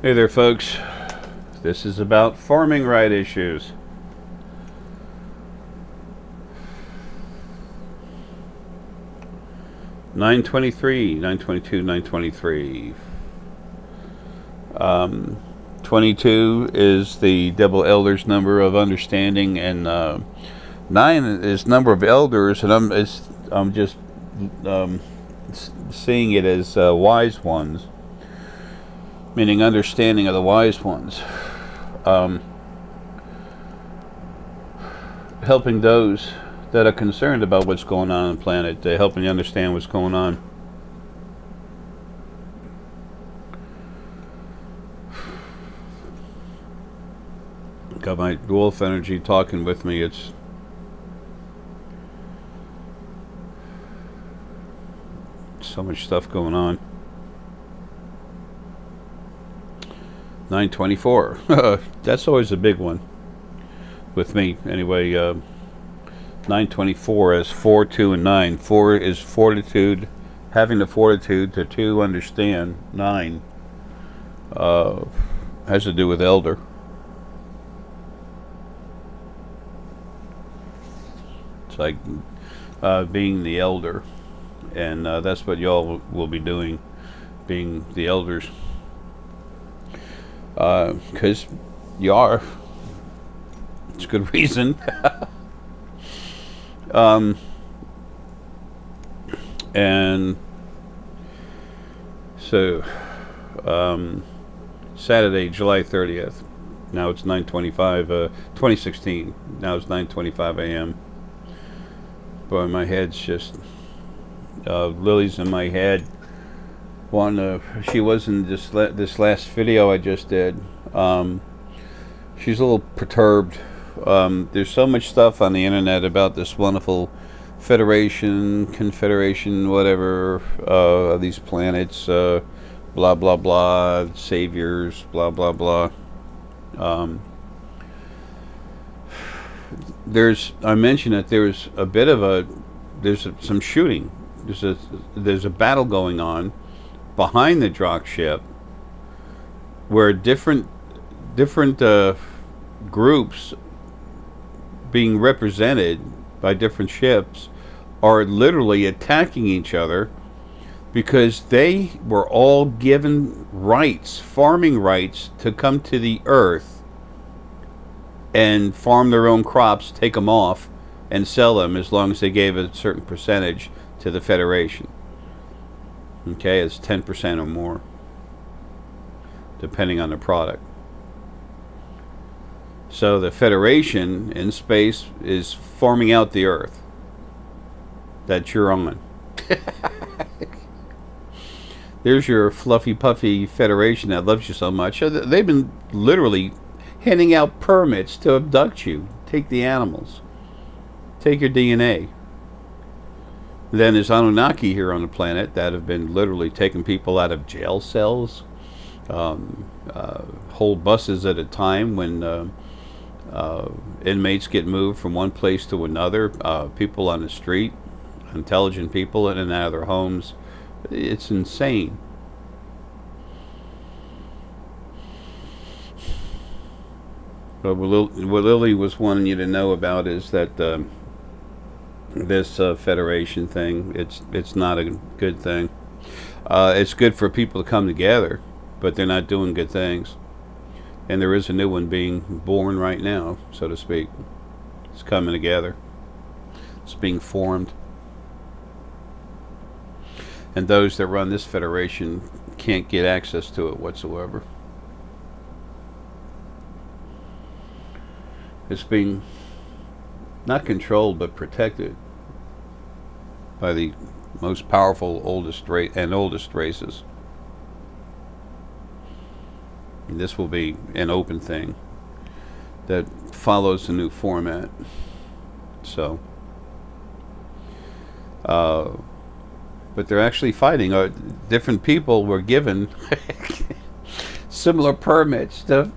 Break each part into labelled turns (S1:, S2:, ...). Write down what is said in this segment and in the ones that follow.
S1: Hey there, folks. This is about farming right issues. Nine 922, 923. 22 is the double elders number of understanding, and 9 is number of elders, and I'm just seeing it as wise ones, meaning understanding of the wise ones, helping those that are concerned about what's going on the planet, helping you understand what's going on. Got my wolf energy talking with me. It's so much stuff going on. 924. That's always a big one with me. Anyway, 924 is 4, 2, and 9. 4 is fortitude, having the fortitude to understand. 9 has to do with elder. It's like being the elder, and that's what y'all will be doing, being the elders. Because you are. It's a good reason. And so Saturday, July 30th. Now it's 9:25. 2016. Now it's 9:25 a.m. Boy, my head's just Lily's in my head. She was in this last video I just did. She's a little perturbed. There's so much stuff on the internet about this wonderful Federation, Confederation, whatever, of these planets, blah blah blah, saviors, blah blah blah. I mentioned that there's a bit of some shooting. There's a battle going on behind the Drachk ship, where different groups being represented by different ships are literally attacking each other because they were all given rights, farming rights, to come to the Earth and farm their own crops, take them off, and sell them as long as they gave a certain percentage to the Federation. Okay, it's 10% or more, depending on the product. So the Federation in space is farming out the Earth that you're on. There's your fluffy puffy Federation that loves you so much. They've been literally handing out permits to abduct you, take the animals, take your DNA. Then there's Anunnaki here on the planet that have been literally taking people out of jail cells, whole buses at a time when inmates get moved from one place to another, people on the street, intelligent people in and out of their homes. It's insane. But what Lily was wanting you to know about is that this Federation thing, it's not a good thing. It's good for people to come together, but they're not doing good things. And there is a new one being born right now, so to speak. It's coming together. It's being formed. And those that run this Federation can't get access to it whatsoever. It's being not controlled but protected by the most powerful, oldest races. And this will be an open thing that follows the new format. So, but they're actually fighting. Different people were given similar permits to,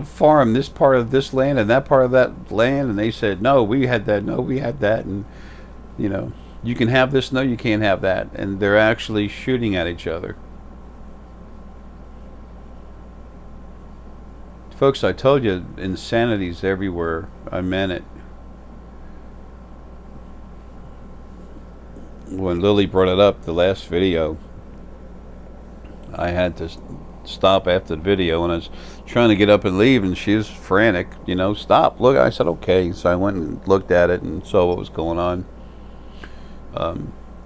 S1: farm this part of this land and that part of that land, and they said, no, we had that, no, we had that, and you can have this, no, you can't have that, and they're actually shooting at each other. Folks, I told you, insanity's everywhere. I meant it. When Lily brought it up, the last video, I had to stop after the video, and I was trying to get up and leave, and she was frantic, you know, stop, look. I said, okay. So I went and looked at it and saw what was going on.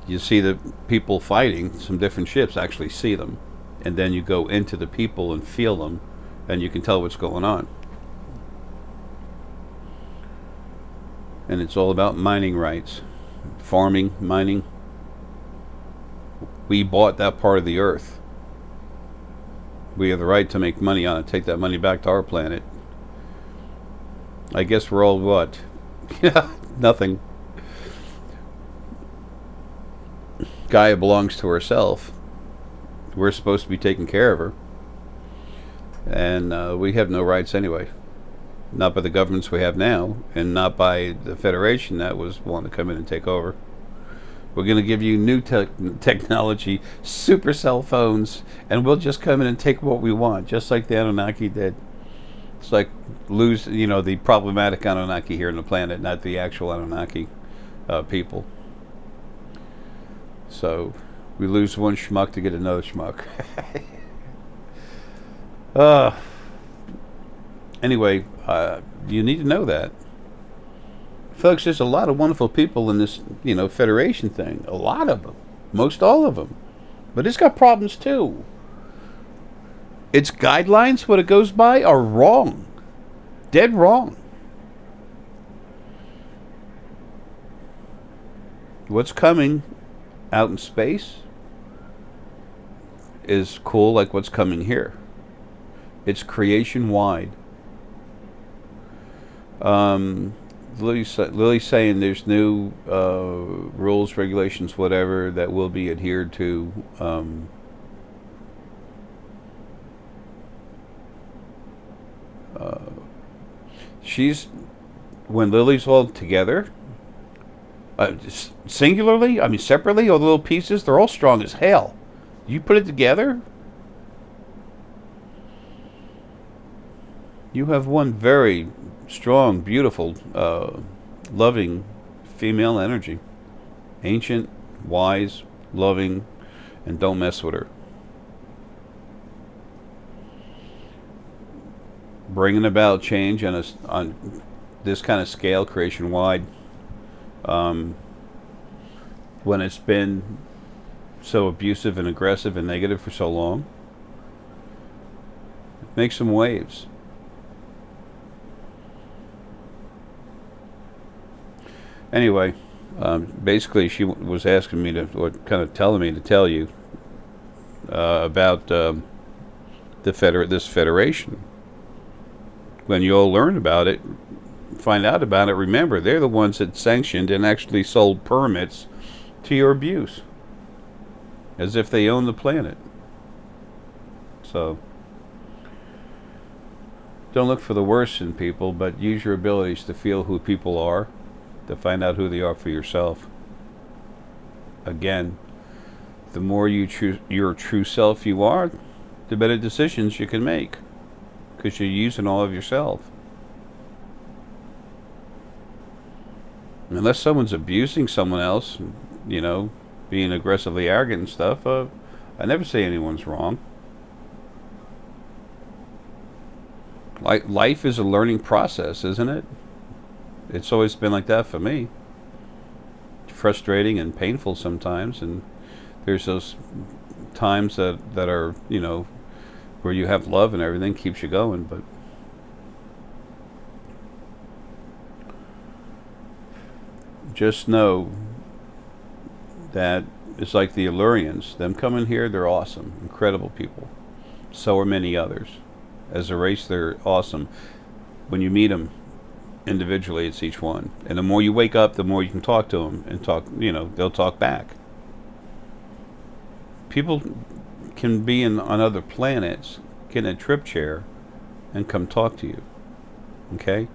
S1: You see the people fighting, some different ships, actually see them. And then you go into the people and feel them, and you can tell what's going on. And it's all about mining rights, farming, mining. We bought that part of the earth. We have the right to make money on it, take that money back to our planet. I guess we're all what? Yeah, nothing. Gaia belongs to herself. We're supposed to be taking care of her. And we have no rights anyway. Not by the governments we have now, and not by the Federation that was wanting to come in and take over. We're going to give you new technology, super cell phones, and we'll just come in and take what we want, just like the Anunnaki did. It's like the problematic Anunnaki here on the planet, not the actual Anunnaki people. So we lose one schmuck to get another schmuck. Anyway, you need to know that. Folks, there's a lot of wonderful people in this, Federation thing. A lot of them. Most all of them. But it's got problems too. Its guidelines, what it goes by, are wrong. Dead wrong. What's coming out in space is cool, like what's coming here. It's creation-wide. Lily's saying there's new rules, regulations, whatever, that will be adhered to. When Lily's all together, singularly, separately, all the little pieces, they're all strong as hell. You put it together, you have one very strong, beautiful, loving female energy. Ancient, wise, loving, and don't mess with her. Bringing about change on this kind of scale, creation-wide, when it's been so abusive and aggressive and negative for so long, make some waves. Anyway, basically she was asking me to, or kind of telling me to tell you about this Federation. When you all learn about it, find out about it, remember, they're the ones that sanctioned and actually sold permits to your abuse. As if they own the planet. So, don't look for the worst in people, but use your abilities to feel who people are, to find out who they are for yourself. Again, the more you choose your true self you are, the better decisions you can make, because you're using all of yourself. Unless someone's abusing someone else, being aggressively arrogant and stuff, I never say anyone's wrong. Life is a learning process, isn't it? It's always been like that for me. Frustrating and painful sometimes, and there's those times that are, where you have love and everything keeps you going, but just know that it's like the Illyrians. Them coming here, they're awesome, incredible people. So are many others. As a race, they're awesome. When you meet them individually, it's each one. And the more you wake up, the more you can talk to them and talk, they'll talk back. People can be on other planets, get in a trip chair, and come talk to you. Okay?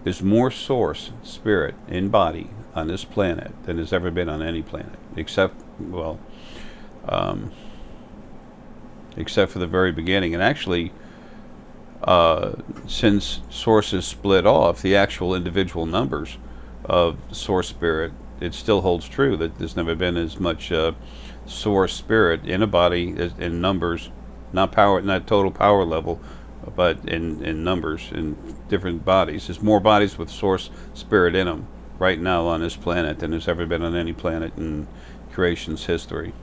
S1: There's more source, spirit, in body on this planet than there's ever been on any planet, except for the very beginning. And actually, since sources split off, the actual individual numbers of source spirit, it still holds true that there's never been as much source spirit in a body as in numbers, not power, not total power level, but in numbers in different bodies. There's more bodies with source spirit in them right now on this planet than there's ever been on any planet in creation's history.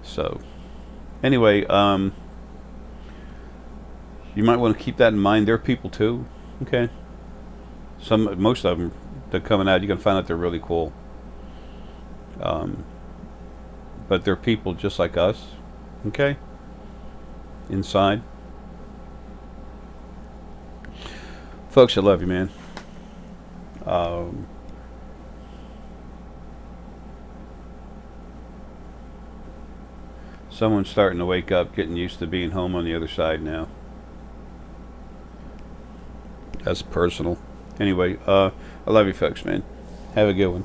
S1: So, anyway, you might want to keep that in mind. They're people too, okay? Most of them, they're coming out. You're gonna find out they're really cool. But they're people just like us, okay? Inside, folks, I love you, man. Someone's starting to wake up, getting used to being home on the other side now. That's personal. Anyway, I love you folks, man. Have a good one.